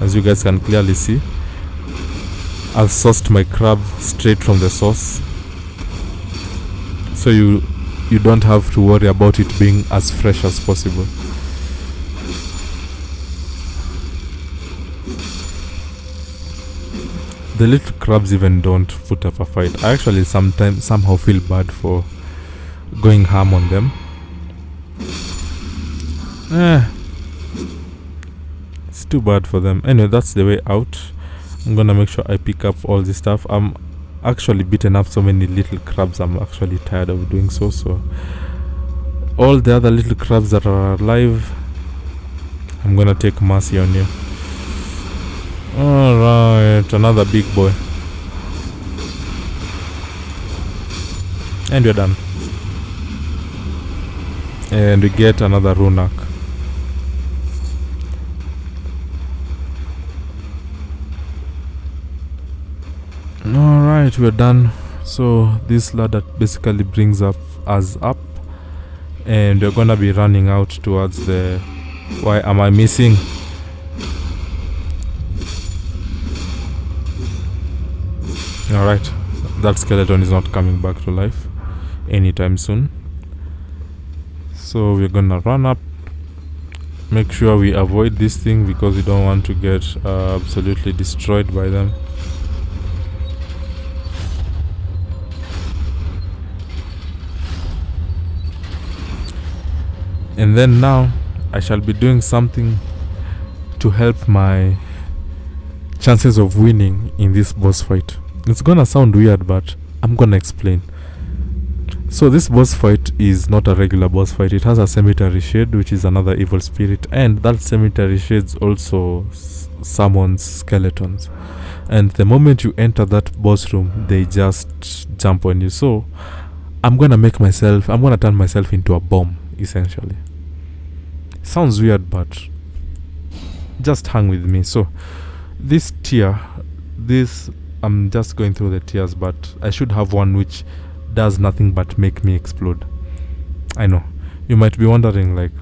As you guys can clearly see, I've sourced my crab straight from the source, so you don't have to worry about it being as fresh as possible. The little crabs even don't put up a fight. I actually sometimes somehow feel bad for going ham on them. It's too bad for them. Anyway, that's the way out. I'm gonna make sure I pick up all this stuff. I'm actually beaten up so many little crabs. I'm actually tired of doing so. So all the other little crabs that are alive, I'm gonna take mercy on you. Alright, another big boy. And we're done. And we get another runak. Alright, we're done. So this ladder basically brings us up. And we're gonna be running out towards the... Why am I missing? Alright, that skeleton is not coming back to life anytime soon. So we're gonna run up, make sure we avoid this thing because we don't want to get absolutely destroyed by them. And then now I shall be doing something to help my chances of winning in this boss fight. It's gonna sound weird, but I'm gonna explain. So this boss fight is not a regular boss fight. It has a cemetery shade, which is another evil spirit, and that cemetery shades also summons skeletons. And the moment you enter that boss room, they just jump on you. So I'm gonna turn myself into a bomb, essentially. Sounds weird, but just hang with me. So this tier, I'm just going through the tiers, but I should have one which does nothing but make me explode. I know you might be wondering, like,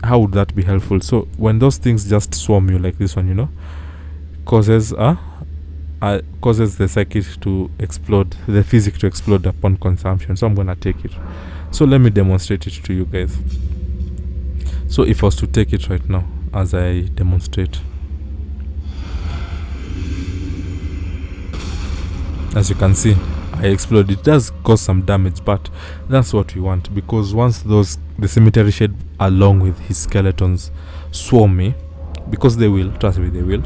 how would that be helpful? So when those things just swarm you like this one, causes the psychic to explode, the physic to explode upon consumption. So I'm gonna take it. So let me demonstrate it to you guys. So if I was to take it right now as I demonstrate, as you can see, I explode. It does cause some damage, but that's what we want, because once the cemetery shade along with his skeletons swarm me, because they will, trust me, they will.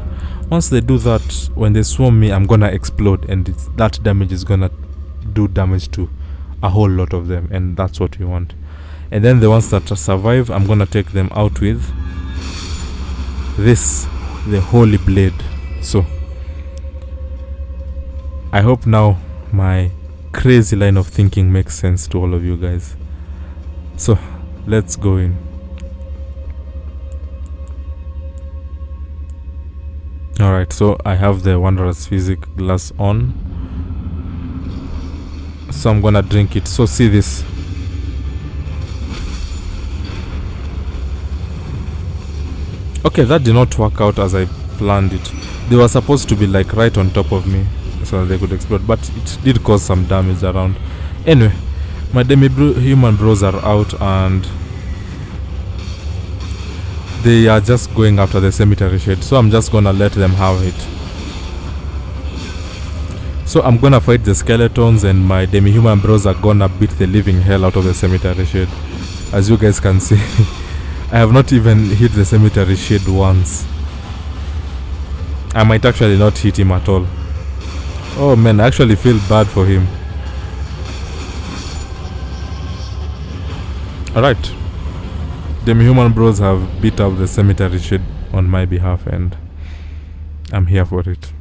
Once they do that, when they swarm me, I'm gonna explode, and that damage is gonna do damage to a whole lot of them, and that's what we want. And then the ones that survive, I'm gonna take them out with this, the holy blade. So I hope now my crazy line of thinking makes sense to all of you guys. So let's go in. Alright, so I have the Wanderer's Physic glass on, so I'm gonna drink it. So see this. Okay, that did not work out as I planned it. They were supposed to be like right on top of me so they could explode, but it did cause some damage around. Anyway, my human bros are out and they are just going after the cemetery shade, so I'm just gonna let them have it. So I'm gonna fight the skeletons, and my demi-human bros are gonna beat the living hell out of the cemetery shade. As you guys can see, I have not even hit the cemetery shade once. I might actually not hit him at all. Oh man, I actually feel bad for him. Alright. Demi-human bros have beat up the cemetery shade on my behalf, and I'm here for it.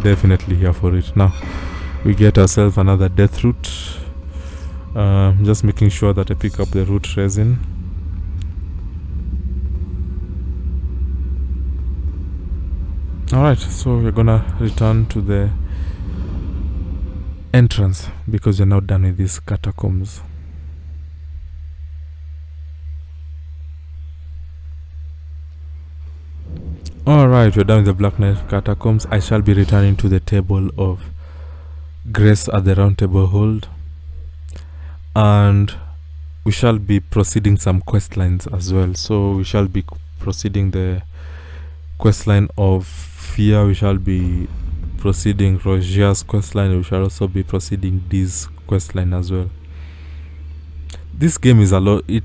Definitely here for it. Now, we get ourselves another Deathrite. Just making sure that I pick up the root resin. Alright, so we're gonna return to the entrance because we're now done with these catacombs. Alright, we're done with the Black Knight catacombs. I shall be returning to the table of grace at the round table hold, and we shall be proceeding some quest lines as well. So we shall be proceeding the quest line of here we shall be proceeding Roger's questline. We shall also be proceeding Dee's questline as well. This game is it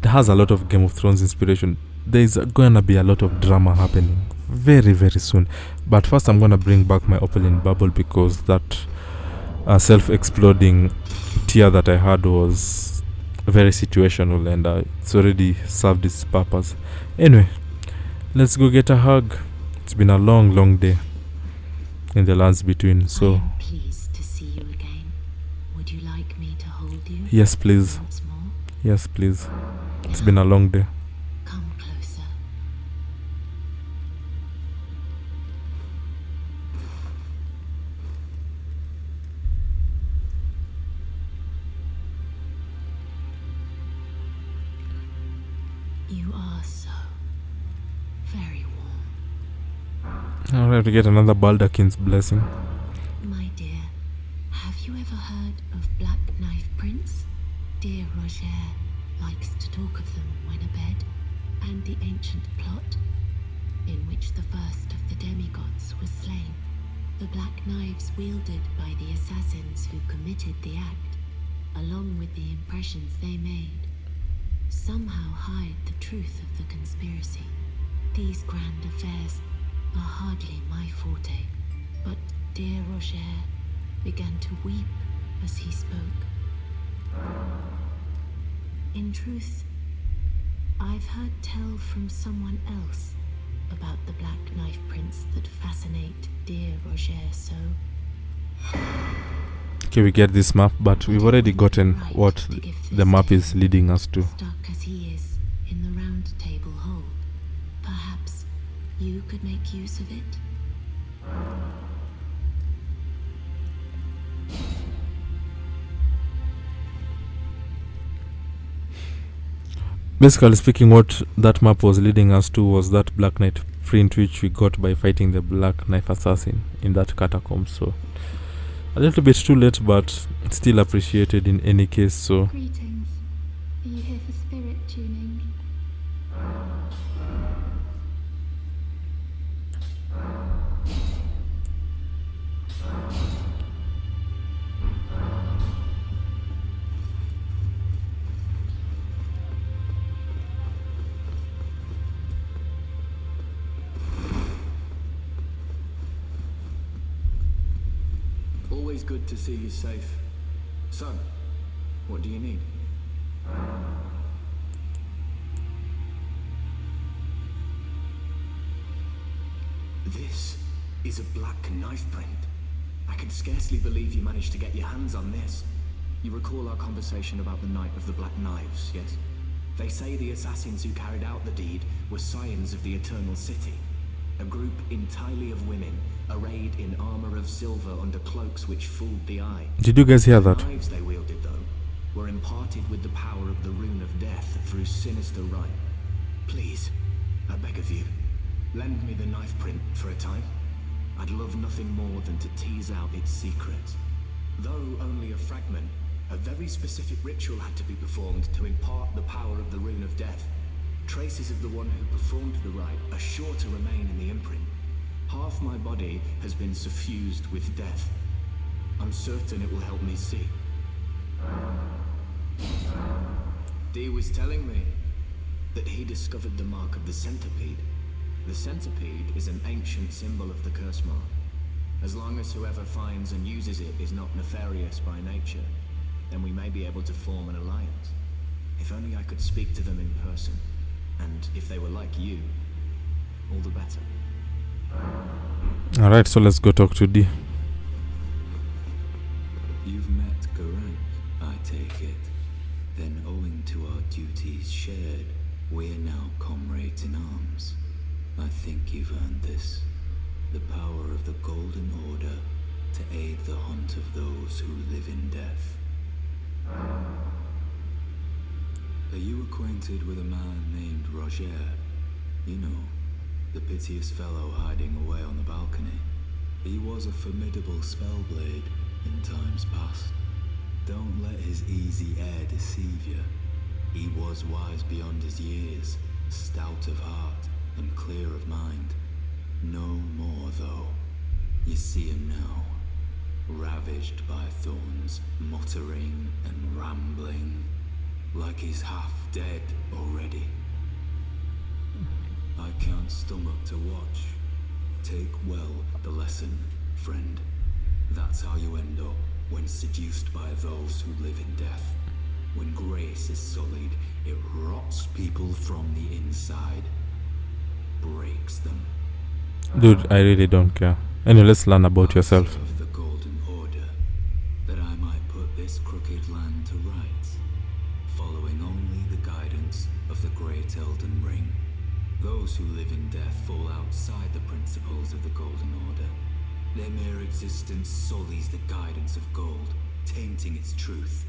has a lot of Game of Thrones inspiration. There is gonna be a lot of drama happening very, very soon. But first I'm gonna bring back my Opalin bubble, because that self-exploding tear that I had was very situational, and it's already served its purpose. Anyway, let's go get a hug. It's been a long, long day in the lands between. So I am pleased to see you again. Would you like me to hold you? Yes, please. Once more? Yes, please. It's been a long day. Come closer. You are so very warm. Alright, we get another Baldakin's blessing. My dear, have you ever heard of Black Knife Prince? Dear Roger likes to talk of them when abed, and the ancient plot in which the first of the demigods was slain. The black knives wielded by the assassins who committed the act, along with the impressions they made, somehow hide the truth of the conspiracy. These grand affairs are hardly my forte, but dear Roger began to weep as he spoke. In truth, I've heard tell from someone else about the Black Knife Prince that fascinate dear Roger so. Okay, we get this map, but we've already gotten what the map is leading us to. Stuck as he is in the round table hole, perhaps you could make use of it? Basically speaking, what that map was leading us to was that Black Knight print, which we got by fighting the Black Knife Assassin in that catacomb. So a little bit too late, but still appreciated in any case. So Greetings. Are you here for spirit tuning? Always good to see you safe. Son, what do you need? This is a black knife print. I can scarcely believe you managed to get your hands on this. You recall our conversation about the Night of the Black Knives, yes? They say the assassins who carried out the deed were scions of the Eternal City. A group entirely of women, arrayed in armor of silver under cloaks which fooled the eye. did you guys hear that? The knives they wielded, though, were imparted with the power of the Rune of Death through sinister rite. Please, I beg of you, lend me the knife print for a time. I'd love nothing more than to tease out its secrets. Though only a fragment, a very specific ritual had to be performed to impart the power of the Rune of Death. Traces of the one who performed the rite are sure to remain in the imprint. Half my body has been suffused with death. I'm certain it will help me see. Dee was telling me that he discovered the mark of the centipede. The centipede is an ancient symbol of the curse mark. As long as whoever finds and uses it is not nefarious by nature, then we may be able to form an alliance. If only I could speak to them in person. And if they were like you, all the better. Alright, so let's go talk to D. You've met Garang, I take it. Then owing to our duties shared, we're now comrades in arms. I think you've earned this. The power of the Golden Order to aid the hunt of those who live in death. Are you acquainted with a man named Roger? You know, the piteous fellow hiding away on the balcony. He was a formidable spellblade in times past. Don't let his easy air deceive you. He was wise beyond his years, stout of heart and clear of mind. No more. You see him now, ravaged by thorns, muttering and rambling, like he's half dead already. I can't stomach to watch. Take well the lesson, friend. That's how you end up when seduced by those who live in death. When grace is sullied, it rots people from the inside, breaks them. Dude, I really don't care. Anyway, let's learn about yourself. Of the Golden Order, that I might put this crooked land to rights, following only the guidance of the great Elden Ring. Those who live in death fall outside the principles of the Golden Order. Their mere existence sullies the guidance of gold, tainting its truth.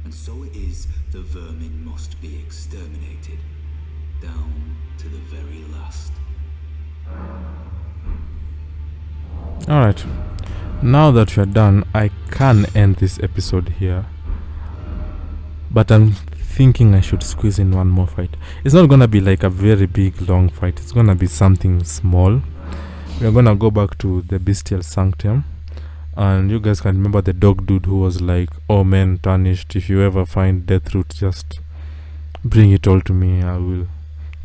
And so it is the vermin must be exterminated, down to the very last. Alright, now that you're done, I can end this episode here. But I'm thinking I should squeeze in one more fight. It's not gonna be like a very big long fight, it's gonna be something small. We're gonna go back to the Bestial Sanctum. And you guys can remember the dog dude who was like, "Oh man, tarnished, if you ever find Deathroot, just bring it all to me. I will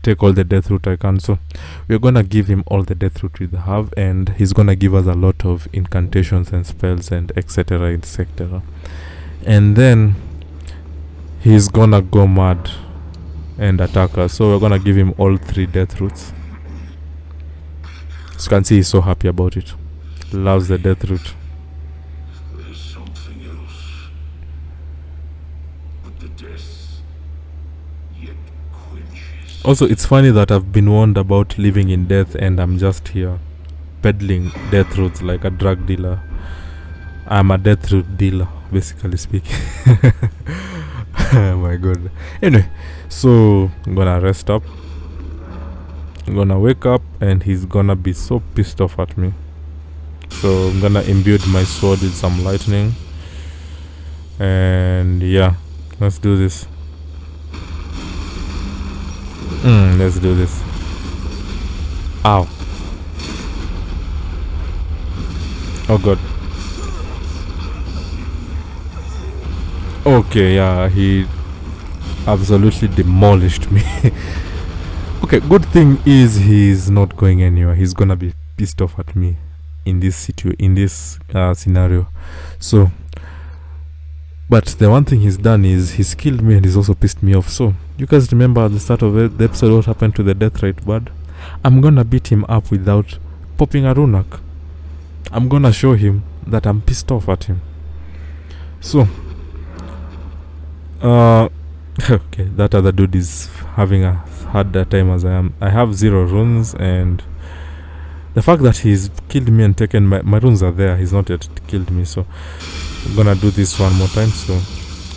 take all the Deathroot I can." So we're gonna give him all the Deathroot we have, and he's gonna give us a lot of incantations and spells and etc. etc. And then he's gonna go mad and attack us. So we're gonna give him all 3 Deathroots. As you can see, he's so happy about it. Loves the Deathroot. There's something else. But the death yet quenches. Also, it's funny that I've been warned about living in death and I'm just here peddling Deathroots like a drug dealer. I'm a Deathroot dealer, basically speaking. Oh my god. Anyway, so I'm gonna rest up. I'm gonna wake up and he's gonna be so pissed off at me. So I'm gonna imbue my sword with some lightning. And yeah, let's do this. Let's do this. Ow. Oh god. Okay, yeah, he absolutely demolished me. Okay, good thing is he's not going anywhere. He's gonna be pissed off at me in this scenario. So, but the one thing he's done is he's killed me and he's also pissed me off. So you guys remember at the start of the episode what happened to the Deathrite bird? I'm gonna beat him up without popping a runak. I'm gonna show him that I'm pissed off at him. So okay, that other dude is having a harder time as I am. I have 0 runes, and the fact that he's killed me and taken my runes are there. He's not yet killed me, so I'm gonna do this one more time. So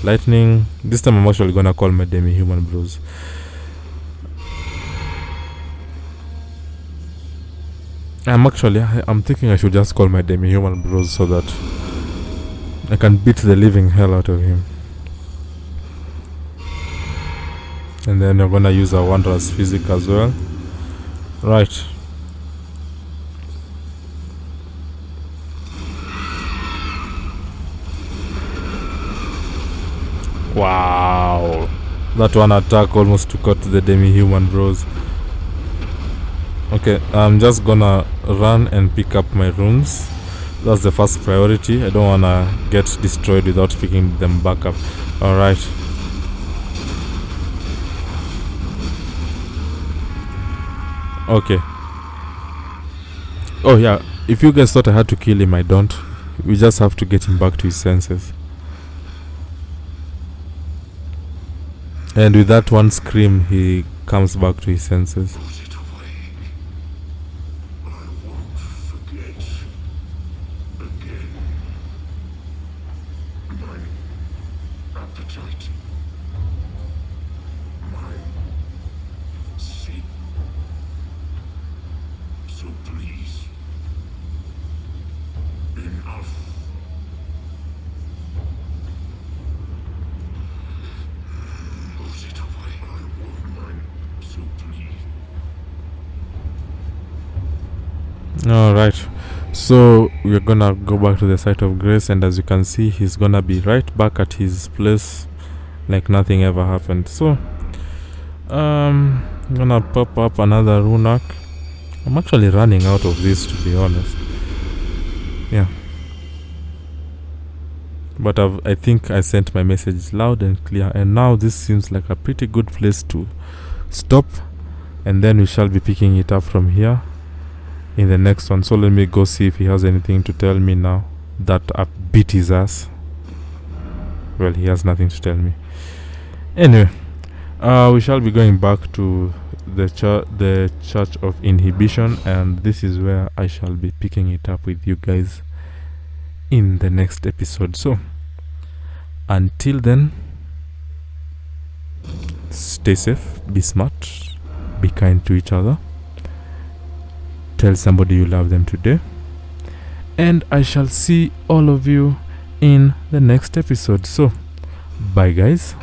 lightning. This time I'm actually gonna call my demi-human bros. I'm thinking I should just call my demi-human bros so that I can beat the living hell out of him. And then we're gonna use our Wanderer's Physic as well. Right. Wow. That one attack almost took out the demi-human bros. Okay, I'm just gonna run and pick up my runes. That's the first priority. I don't wanna get destroyed without picking them back up. Alright. Okay. Oh yeah, if you guys thought I had to kill him, I don't. We just have to get him back to his senses. And with that one scream, he comes back to his senses. Put it away. I won't forget. Again. My appetite. My sin. So please. Enough. Put it away. I want mine. So please. All right. So we're gonna go back to the site of grace, and as you can see, he's gonna be right back at his place, like nothing ever happened. So, I'm gonna pop up another runak. I'm actually running out of this, to be honest. Yeah. But I think I sent my message loud and clear, and now this seems like a pretty good place to stop, and then we shall be picking it up from here in the next one. So let me go see if he has anything to tell me now that I beat his ass. Well, he has nothing to tell me. Anyway, we shall be going back to the Church of Inhibition, and this is where I shall be picking it up with you guys in the next episode. So until then, stay safe, be smart, be kind to each other, tell somebody you love them today, and I shall see all of you in the next episode. So bye guys.